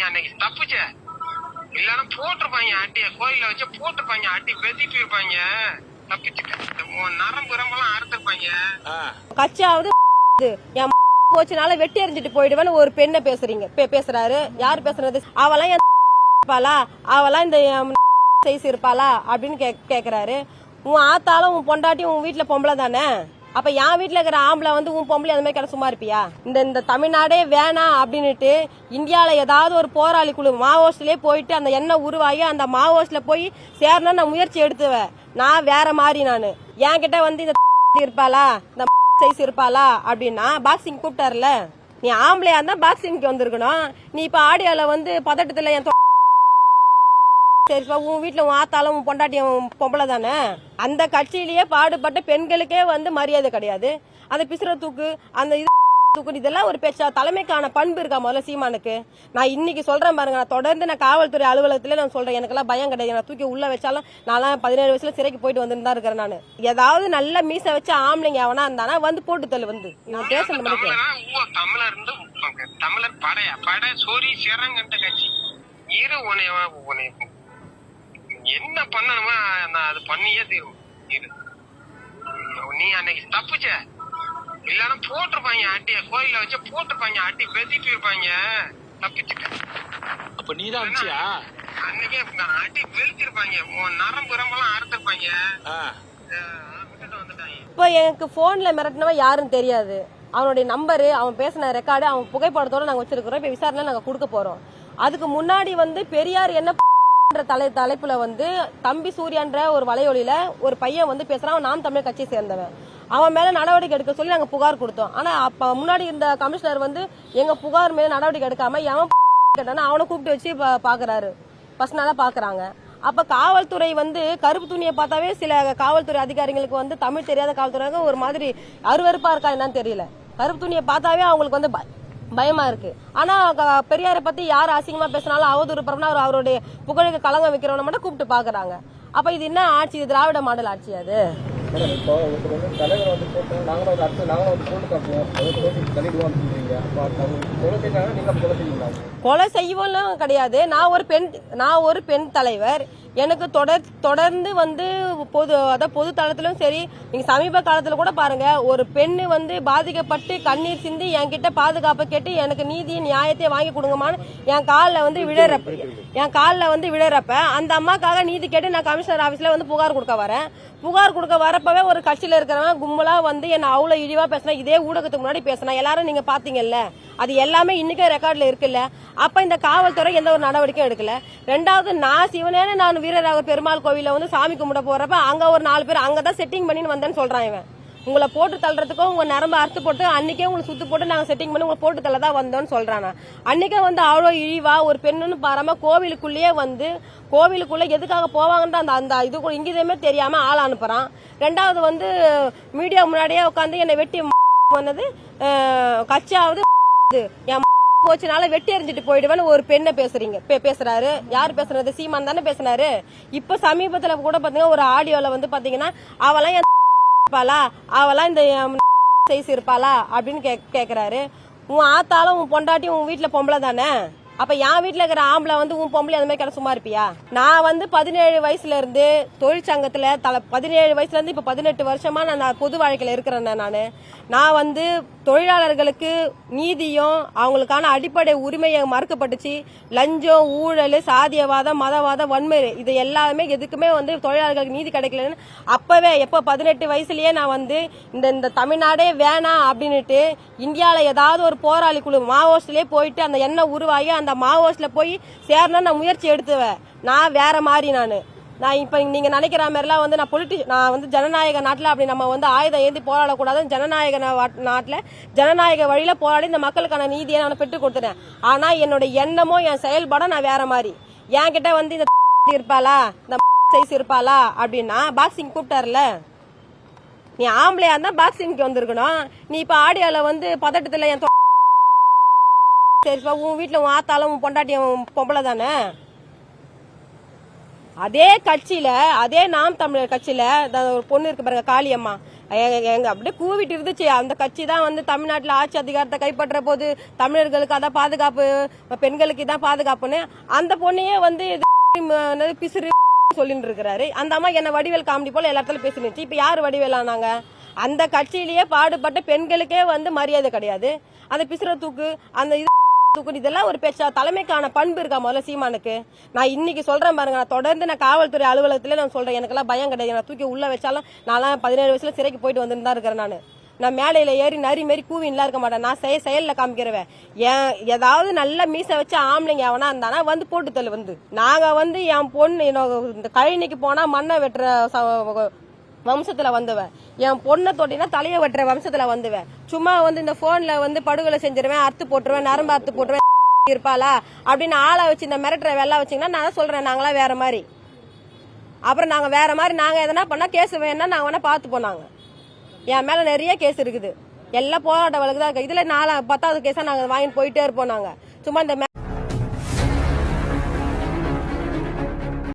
அன்னைக்கு தப்புச்ச இல்லன்னா போட்டிருப்பாங்க அட்டிய கோயில வச்சு போட்டிருப்பாங்க அட்டி பெசிட்டு இருப்பாங்க தப்பிச்சுட்டு நரம்பு ரம்பெல்லாம் அறுத்திருப்பாங்க. கச்சாவது என் போச்சுனால வெட்டி எறிஞ்சிட்டு போயிடுவேன்னு ஒரு பெண்ணை பேசுறாரு. யாரு பேசுறது? அவெல்லாம் இருப்பாளா? அவெல்லாம் இந்த சைஸ் இருப்பாளா அப்படின்னு கேக்குறாரு. உன் ஆத்தாலும் உன் பொண்டாட்டி உன் வீட்டுல பொம்பளை தானே, அப்ப என் வீட்டுல இருக்கிற ஆம்பளை வந்து உன் பொம்பளை அந்த மாதிரி சும்மா இருப்பியா? இந்த தமிழ்நாடே வேணாம் அப்படின்னுட்டு இந்தியாவில ஏதாவது ஒரு போராளி குழு மாவோஸ்ட்லயே போயிட்டு அந்த எண்ணெய் உருவாகி அந்த மாவோஸ்ட்ல போய் சேரணும்னு நான் முயற்சி எடுத்துவேன். நான் வேற மாதிரி நானு என்கிட்ட வந்து இந்த இருப்பாளா இந்த சைஸ் இருப்பாளா அப்படின்னா பாக்ஸிங் கூப்பிட்டாருல, நீ ஆம்பளையா இருந்தா பாக்ஸிங்க்கு வந்திருக்கணும். நீ இப்ப ஆடியோல வந்து பதட்டத்துல என் சரிப்பா உன் வீட்டுல உன் ஆத்தாலும் உன் பொண்டாட்டியும் பொம்பளை தானே. அந்த கட்சியிலேயே பாடுபட்ட பெண்களுக்கே வந்து மரியாதை கிடையாது. அந்த பிசுற தூக்கு அந்த தூக்கு இதெல்லாம் ஒரு பேச்சா? தலைமைக்கான பண்பு இருக்கா முதல்ல சீமானுக்கு? நான் இன்னைக்கு சொல்றேன் பாருங்க, நான் தொடர்ந்து நான் காவல்துறை அலுவலகத்துல நான் சொல்றேன், எனக்கெல்லாம் பயம் கிடையாது. நான் தூக்கி உள்ள வச்சாலும் நான் 17 வயசுல சிறைக்கு போயிட்டு வந்துட்டு தான் இருக்கிறேன். நான் ஏதாவது நல்ல மீச வச்ச ஆம்பளைங்க அவனா இருந்தானா வந்து போட்டு தள்ளு வந்து நான் பேசணும். தமிழர் படை சோரி சிறங்கண்ட கட்சி இரு உனைய என்ன பண்ணணுமா நான் அது பண்ணியே தீரும். நீ அன்னைக்கு தப்புச்ச இல்லன்னா போட்டிருப்பாங்க அட்டிய கோயில வச்சு போட்டிருப்பாங்க அட்டி பெசிட்டு இருப்பாங்க தப்பிச்சுட்டு. அப்ப நீதான் அன்னைக்கே அட்டி வெளுத்திருப்பாங்க நரம்பு ரம்பெல்லாம் அறுத்திருப்பாங்க. இப்ப எனக்கு போன்ல மிரட்டினவன் யாருன்னு தெரியாது. அவனுடைய நம்பரு, அவன் பேசின ரெக்கார்டு, அவன் புகைப்படத்தோட நாங்க வச்சிருக்கிறோம். இப்ப விசாரணை நாங்க கொடுக்க போறோம். அதுக்கு முன்னாடி வந்து பெரியார் என்ன தலைப்புல வந்து தம்பி சூர்யான்ற ஒரு வலையொலியில ஒரு பையன் வந்து பேசுறான். நாம் தமிழர் கட்சியை சேர்ந்தவன். அவன் மேல நடவடிக்கை எடுக்க சொல்லி நாங்க புகார் கொடுத்தோம். ஆனா அப்ப முன்னாடி இருந்த கமிஷனர் வந்து எங்க புகார் மேல நடவடிக்கை எடுக்காம எவன் கேட்டானா அவனை கூப்பிட்டு வச்சு பாக்குறாரு. ஃபர்ஸ்ட் நாளா பாக்குறாங்க. அப்ப காவல்துறை வந்து கருப்பு துணியை பார்த்தாவே சில காவல்துறை அதிகாரிகளுக்கு வந்து தமிழ் தெரியாத காவல்துறை ஒரு மாதிரி அருவருப்பா இருக்கா என்னன்னு தெரியல. கருப்பு துணியை பார்த்தாவே அவங்களுக்கு வந்து பயமா இருக்கு. ஆனா பெரியாரை பத்தி யார் அசிங்கமா பேசினாலும் அவதூறு பரப்புனா அவருடைய புகழுக்கு களங்கம் வைக்கிறவன மட்டும் கூப்பிட்டு பாக்குறாங்க. அப்ப இது என்ன ஆட்சி? இது திராவிட மாடல் ஆட்சி. அது கொலை செய்வோம் கிடையாது. நான் ஒரு பெண் தலைவர். எனக்கு தொடர்ந்து வந்து பொது தளத்திலும் சரி, நீங்க சமீப காலத்துல கூட பாருங்க, ஒரு பெண்ணு வந்து பாதிக்கப்பட்டு கண்ணீர் சிந்தி என்கிட்ட பாதுகாப்பு கேட்டு எனக்கு நீதி நியாயத்தை வாங்கி கொடுங்கமான்னு என் காலில் வந்து விழறப்ப அந்த அம்மாக்காக நீதி கேட்டு நான் கமிஷனர் ஆபீஸ்ல வந்து புகார் கொடுக்க வரேன். புகார் கொடுக்க வரப்பவே ஒரு கட்சியில இருக்கிறவங்க கும்பலா வந்து என்ன அவ்வளவு இழிவா பேசினா, இதே ஊடகத்துக்கு முன்னாடி பேசினா எல்லாரும் நீங்க பாத்தீங்கல்ல, அது எல்லாமே இன்னைக்கு ரெக்கார்ட்ல இருக்குல்ல. அப்ப இந்த காவல்துறை எந்த ஒரு நடவடிக்கையும் எடுக்கல. ரெண்டாவது நான் சிவனேன்னு நான் வீரராக பெருமாள் கோவில வந்து சாமி கும்பிட போறப்ப அங்க ஒரு 4 பேர் அங்கதான் செட்டிங் பண்ணி வந்தேன்னு சொல்றான் இவன். உங்களை போட்டு தள்ளுறதுக்கும் உங்க நரம்பு அறுத்து போட்டு அன்னைக்கே உங்களுக்கு சுத்து போட்டு நாங்க செட்டிங் பண்ணி உங்களை போட்டு தள்ளதான் வந்தோம்னு சொல்றானா. அன்னைக்கே வந்து அவ்வளவு இழிவா ஒரு பெண்ணுன்னு பாராம கோவிலுக்குள்ளேயே வந்து கோவிலுக்குள்ள எதுக்காக போவாங்கன்ற அந்த இது கூட இங்கிதமே தெரியாம ஆள் அனுப்புறான். ரெண்டாவது வந்து மீடியா முன்னாடியே உட்காந்து என்னை வெட்டி பண்ணது கச்சாவது என் போச்சுனால வெட்டி எறிஞ்சிட்டு போயிடுவேன்னு ஒரு பெண்ணை பேசுறாரு. யாரு பேசுறது? சீமான் தானே பேசினாரு. இப்ப சமீபத்துல கூட பாத்தீங்கன்னா ஒரு ஆடியோல வந்து பாத்தீங்கன்னா அவெல்லாம் இருப்பாளா, அவெல்லாம் இந்த சைஸ் இருப்பாளா அப்படின்னு கேக்குறாரு. உன் ஆத்தாலும் உன் பொண்டாட்டி உன் வீட்டுல பொம்பளை தானே, அப்ப என் வீட்டுல இருக்கிற ஆம்பளை வந்து உன் பொம்பளை அந்த மாதிரி சும்மா இருப்பியா? நான் வந்து 17 வயசுல இருந்து தொழிற்சங்கத்துல 17 வயசுல இருந்து இப்ப 18 வருஷமா நான் பொது வாழ்க்கையில இருக்கிறேன். நான் வந்து தொழிலாளர்களுக்கு நீதியும் அவங்களுக்கான அடிப்படை உரிமையை மறுக்கப்பட்டுச்சு. லஞ்சம், ஊழல், சாதியவாதம், மதவாதம், வன்முறை இது எல்லாமே எதுக்குமே வந்து தொழிலாளர்களுக்கு நீதி கிடைக்கலன்னு அப்பவே எப்ப 18 வயசுலயே நான் வந்து இந்த தமிழ்நாடே வேணாம் அப்படின்னுட்டு இந்தியாவில ஏதாவது ஒரு போராளி குழு மாவோஸ்ட்லயே போயிட்டு அந்த எண்ணெய் உருவாகி அந்த மாவோஸ்ட்ல போய் சேரணும்னு நான் முயற்சி எடுத்துவேன். நான் வேற மாதிரி நான் இப்ப நீங்க நினைக்கிற மாதிரிலாம் வந்து நான் வந்து ஜனநாயக நாட்டுல அப்படி நம்ம வந்து ஆயுதம் ஏந்தி போராடக்கூடாது. ஜனநாயக நாட்டுல ஜனநாயக வழியில போராடி இந்த மக்களுக்கான நீதியை நான் பெற்றுக் கொடுத்துட்டேன். ஆனா என்னோட எண்ணமோ என் செயல்பாடும் நான் வேற மாதிரி. என்கிட்ட வந்து இந்த இருப்பாளா இந்த சைஸ் இருப்பாளா அப்படின்னா பாக்ஸிங் கூப்பிட்டாருல, நீ ஆம்பளையா இருந்தா பாக்ஸிங்க்கு வந்திருக்கணும். நீ இப்ப ஆடியோல வந்து பதட்டத்துல என் சரிப்பா உன் வீட்டுல உன் ஆத்தாலும் உன் பொண்டாட்டியும் பொம்பளை தானே. அதே கட்சியில, அதே நாம் தமிழர் கட்சியில ஒரு பொண்ணு இருக்கு பாருங்க, காளியம்மா. எங்க அப்படியே கூவிட்டு இருந்துச்சு. அந்த கட்சி தான் வந்து தமிழ்நாட்டுல ஆட்சி அதிகாரத்தை கைப்பற்ற போது, தமிழர்களுக்கு அதான் பாதுகாப்பு, பெண்களுக்கு இதான் பாதுகாப்புன்னு அந்த பொண்ணையே வந்து பிசுறு சொல்லிட்டு இருக்கிறாரு. அந்த அம்மா என்ன வடிவேல் காமெடி போல எல்லா இடத்துல பேசினுச்சு. இப்ப யாரு வடிவேல் ஆனாங்க? அந்த கட்சியிலேயே பாடுபட்ட பெண்களுக்கே வந்து மரியாதை கிடையாது. அந்த பிசுற தூக்கு, அந்த தூக்கு, இதெல்லாம் ஒரு பேச்சா? தலைமைக்கான பண்பு இருக்கா முதல்ல சீமானுக்கு? நான் இன்னைக்கு சொல்றேன் பாருங்க, நான் தொடர்ந்து நான் காவல்துறை அலுவலகத்துல நான் சொல்றேன், எனக்கெல்லாம் பயம் கிடையாது. நான் தூக்கி உள்ள வச்சாலும் நான்லாம் 17 வயசுல சிறைக்கு போயிட்டு வந்துட்டு தான் இருக்கிறேன். நான் மேடையில ஏறி நரி மாரி கூவின்லாம் இருக்க மாட்டேன். நான் செயல்ல காமிக்கிறவன். ஏதாவது நல்ல மீசை வச்சு ஆம்பளைங்க எவனா இருந்தானா வந்து போட்டு தள்ளு. வந்து நாங்க வந்து என் பொண்ணு இந்த கழனிக்கு போனா மண்ணை வெட்டுற வம்சத்துல வந்துவேன். என் பொண்ணை தொட்டினா தலையை வெட்டுற வம்சத்துல வந்துவேன். சும்மா வந்து இந்த போன்ல வந்து படுகொலை செஞ்சிருவேன், அறுத்து போட்டுருவேன், நரம்பு அறுத்து போட்டுருவேன் இருப்பாளா அப்படின்னு ஆளை வச்சு இந்த மிரட்டுற வெள்ளா வச்சிங்கன்னா நான் சொல்றேன், நாங்களாம் வேற மாதிரி. அப்புறம் நாங்க வேற மாதிரி நாங்க எதனா பண்ணா கேஸ் வேணா நாங்க வேணா பார்த்து போனாங்க. என் மேல நிறைய கேஸ் இருக்குது, எல்லாம் போராட்ட வழக்கு தான் இருக்கு. இதுல 10வது கேஸா நாங்க வாங்கிட்டு போயிட்டே இருப்போம். நாங்க சும்மா இந்த